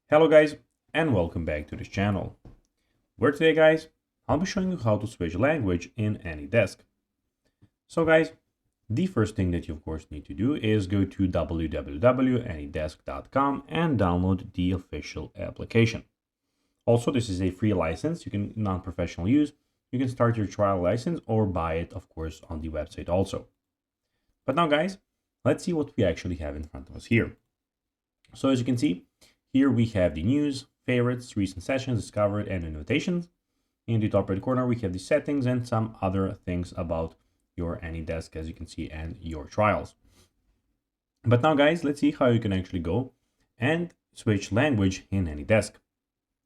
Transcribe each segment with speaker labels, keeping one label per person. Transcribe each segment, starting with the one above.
Speaker 1: Hello guys, and welcome back to this channel, where today guys, I'll be showing you how to switch language in AnyDesk. So guys, the first thing that you of course need to do is go to www.anydesk.com and download the official application. Also, this is a free license, you can non-professional use, you can start your trial license or buy it of course on the website also. But now guys, let's see what we actually have in front of us here. So as you can see, here we have the news, favorites, recent sessions, discovered, and invitations. In the top right corner, we have the settings and some other things about your AnyDesk, as you can see, and your trials. But now, guys, let's see how you can actually go and switch language in AnyDesk.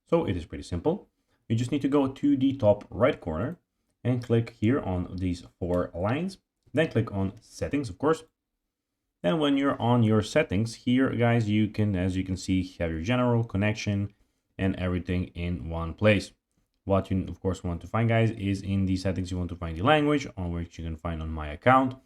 Speaker 1: So it is pretty simple. You just need to go to the top right corner and click here on these four lines. Then click on settings, of course. Then when you're on your settings here, guys, you can, as you can see, have your general connection and everything in one place. What you, of course, want to find, guys, is in the settings, you want to find the language on which you can find on my account.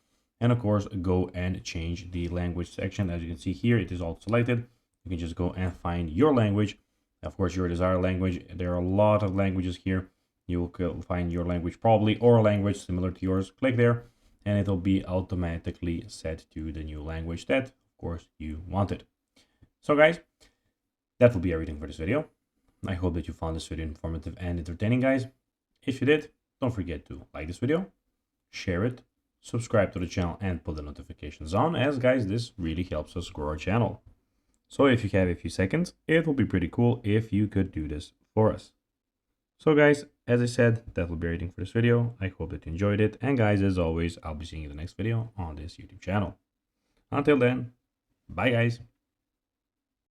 Speaker 1: And of course, go and change the language section. As you can see here, it is all selected. You can just go and find your language. Of course, your desired language. There are a lot of languages here. You will find your language probably, or a language similar to yours. Click there, and it'll be automatically set to the new language that, of course, you wanted. So guys, that will be everything for this video. I hope that you found this video informative and entertaining, guys. If you did, don't forget to like this video, share it, subscribe to the channel, and put the notifications on, as guys, this really helps us grow our channel. So if you have a few seconds, it will be pretty cool if you could do this for us. So guys, as I said, that will be everything for this video. I hope that you enjoyed it. And guys, as always, I'll be seeing you in the next video on this YouTube channel. Until then, bye guys.